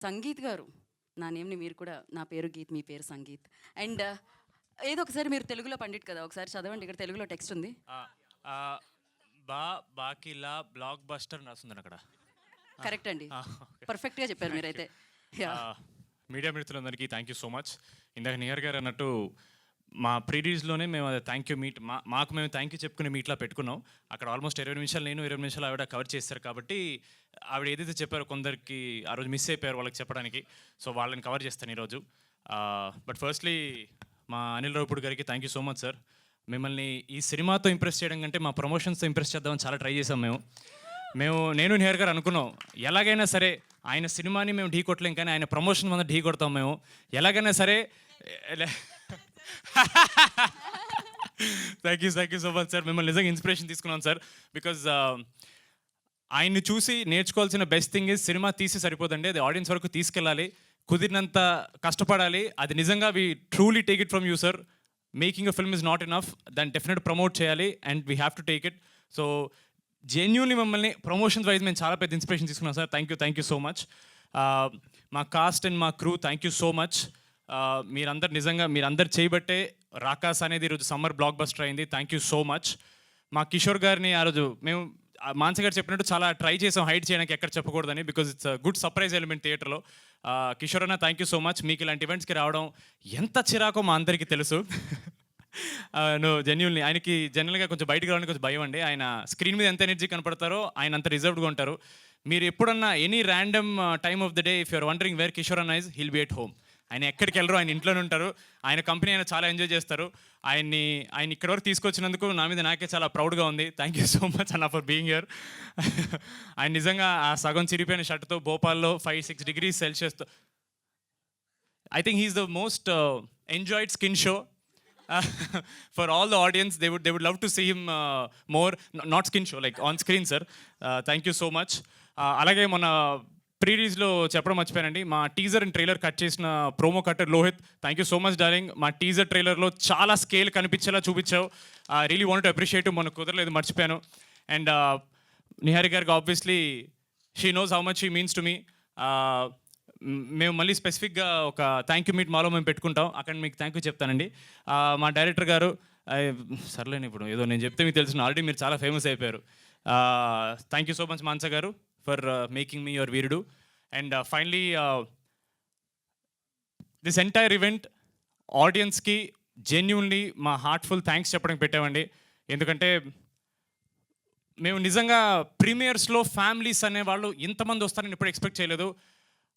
సంగీత్ గారు, నా నేమ్‌ని మీరు కూడా, నా పేరు గీత్, మీ పేరు సంగీత్. అండ్ ఏదో ఒకసారి మీరు తెలుగులో పండిట్ కదా, ఒకసారి చదవండి. ఇక్కడ తెలుగులో టెక్స్ట్ ఉంది. బా బాకిలా బ్లాక్ బస్టర్ రాస్తుందని అక్కడ. కరెక్ట్ అండి, పర్ఫెక్ట్గా చెప్పారు మీరైతే. మీడియా మిత్రులందరికీ థ్యాంక్ యూ సో మచ్. ఇందాక నియర్ గారు అన్నట్టు మా ప్రీరీజ్లోనే మేము అది థ్యాంక్ యూ మీట్ మాకు మేము థ్యాంక్ యూ చెప్పుకునే మీట్లా పెట్టుకున్నాం. అక్కడ ఆల్మోస్ట్ 20 నిమిషాలు నేను, 20 నిమిషాలు ఆవిడ కవర్ చేస్తారు. కాబట్టి ఆవిడ ఏదైతే చెప్పారో కొందరికి ఆ రోజు మిస్ అయిపోయారు వాళ్ళకి చెప్పడానికి. సో వాళ్ళని కవర్ చేస్తాను ఈరోజు. బట్ ఫస్ట్లీ మా అనిల్ రావుపూడి గారికి thank you so much sir. మిమ్మల్ని ఈ సినిమాతో ఇంప్రెస్ చేయడం కంటే మా ప్రమోషన్స్తో ఇంప్రెస్ చేద్దామని చాలా ట్రై చేసాం నేను నియర్ గారు అనుకున్నాం ఎలాగైనా సరే ఆయన సినిమాని మేము ఢీ కొట్టలేం, కానీ ఆయన ప్రమోషన్ మీద ఢీ కొడతాం మేము ఎలాగైనా సరే. Thank you so much sir. మిమ్మల్ని నిజంగా ఇన్స్పిరేషన్ తీసుకున్నాను సార్. బికాజ్ ఆయన్ని చూసి నేర్చుకోవాల్సిన బెస్ట్ థింగ్ ఇస్ సినిమా తీసి సరిపోదండి, అది ఆడియన్స్ వరకు తీసుకెళ్ళాలి, కుదిరినంత కష్టపడాలి. అది నిజంగా we truly take it from you sir. Making a film is not enough, దాన్ని డెఫినెట్ ప్రమోట్ చేయాలి and we have to take it. So genuinely మమ్మల్ని ప్రమోషన్స్ వైజ్ మేము చాలా పెద్ద ఇన్స్పిరేషన్ తీసుకున్నాం sir. Thank you so much. మా cost and మా crew thank you so much. మీరందరు నిజంగా మీరందరు చేయబట్టే రాకాస్ అనేది ఈరోజు సమ్మర్ బ్లాక్ బస్టర్ అయింది. Thank you so much. మా కిషోర్ గారిని ఆ రోజు మేము మాన్స గారు చెప్పినట్టు చాలా ట్రై చేసాం హైడ్ చేయడానికి, ఎక్కడ చెప్పకూడదని, because it's good surprise element థియేటర్లో. కిషోర్ అన్న థ్యాంక్ యూ సో మచ్. మీకు ఇలాంటి ఈవెంట్స్కి రావడం ఎంత చిరాకో మా అందరికీ తెలుసు. జెన్యూన్లీ ఆయనకి జనరల్గా కొంచెం బయటకు రావడానికి కొంచెం భయం అండి. ఆయన స్క్రీన్ మీద ఎంత ఎనర్జీ కనపడతారో ఆయన అంత రిజర్వ్డ్గా ఉంటారు. మీరు ఎప్పుడన్నా any random time of the day if you're wondering where Kishore అన్న is, he'll be at home. ఆయన ఎక్కడికి వెళ్ళరు, ఆయన ఇంట్లోనే ఉంటారు. ఆయన కంపెనీ ఆయన చాలా ఎంజాయ్ చేస్తారు. ఆయన ఇక్కడ వరకు తీసుకొచ్చినందుకు నా మీద నాకే చాలా ప్రౌడ్గా ఉంది. థ్యాంక్ యూ సో మచ్ అన్న ఫర్ బీయింగ్ హియర్. ఆయన నిజంగా ఆ సగం చిరిగిపోయిన షర్ట్తో భోపాల్లో 5-6 degrees సెల్సియస్తో, I think he is the most enjoyed skin show for all the audience. They would love to see him more, not skin show, like on screen sir. Thank you so much. అలాగే మన ప్రీరీజ్లో చెప్పడం మర్చిపోయానండి, మా teaser and trailer cut చేసిన promo cutter Lohith, thank you so much darling. మా teaser ట్రైలర్లో చాలా scale కనిపించేలా చూపించావు. Really want to appreciate. మొన్న కుదరలేదు, మర్చిపోయాను. అండ్ నిహారి గారికి obviously she knows how much she means to me. మేము మళ్ళీ స్పెసిఫిక్గా ఒక థ్యాంక్ యూ మీట్ మాలో మేము పెట్టుకుంటాం, అక్కడ మీకు థ్యాంక్ యూ చెప్తానండి. మా డైరెక్టర్ గారు, సర్లేని ఇప్పుడు ఏదో నేను చెప్తే మీకు తెలుసు, ఆల్రెడీ మీరు చాలా ఫేమస్ అయిపోయారు. థ్యాంక్ యూ సో మచ్ మాన్స గారు for making me your Veerudu. And finally this entire event ఆడియన్స్కి జెన్యూన్లీ మా హార్ట్ఫుల్ థ్యాంక్స్ చెప్పడానికి పెట్టామండి. ఎందుకంటే మేము నిజంగా ప్రీమియర్స్లో ఫ్యామిలీస్ అనేవాళ్ళు ఇంతమంది వస్తారని ఎప్పుడు ఎక్స్పెక్ట్ చేయలేదు.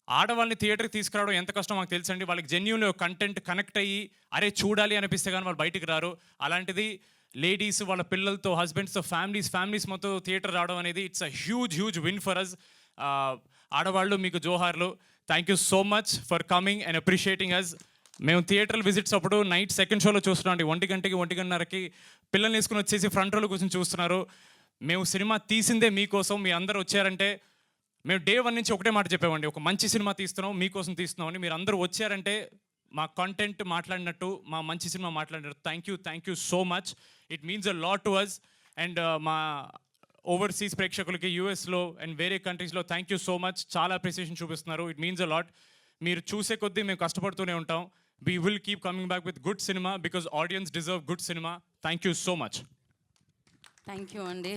ఆడవాళ్ళని థియేటర్కి తీసుకురావడం ఎంత కష్టం మాకు తెలుసండి. వాళ్ళకి జెన్యూన్లీ కంటెంట్ కనెక్ట్ అయ్యి అరే చూడాలి అనిపిస్తే కానీ వాళ్ళు బయటికి రారు. అలాంటిది లేడీస్ వాళ్ళ పిల్లలతో, హస్బెండ్స్తో, ఫ్యామిలీస్ మొత్తం థియేటర్ రావడం అనేది it's a huge win for us. ఆడవాళ్ళు మీకు జోహార్లు. Thank you so much for coming and appreciating us. మేము థియేటర్ విజిట్స్ అప్పుడు నైట్ సెకండ్ షోలో చూస్తున్నాం అండి, 1 గంటకి 1:30కి పిల్లల్ని వేసుకుని వచ్చేసి ఫ్రంట్ రోలో కూర్చొని చూస్తున్నారు. మేము సినిమా తీసిందే మీకోసం, మీ అందరూ వచ్చారంటే. మేము డే 1 నుంచి ఒకటే మాట చెప్పామండి, ఒక మంచి సినిమా తీస్తున్నాం, మీకోసం తీస్తున్నాం అని. మీరు అందరూ వచ్చారంటే మా కంటెంట్ మాట్లాడినట్టు, మా మంచి సినిమా మాట్లాడినట్టు. Thank you so much. It means a lot to us. And మా ఓవర్సీస్ ప్రేక్షకులకి యూఎస్లో అండ్ వేరే కంట్రీస్లో థ్యాంక్ యూ సో మచ్. చాలా అప్రిసియేషన్ చూపిస్తున్నారు. It means a lot. మీరు చూసే కొద్దీ మేము కష్టపడుతూనే ఉంటాం. We will keep coming back with good cinema because audience deserve good cinema. Thank you so much. Thank you అండి.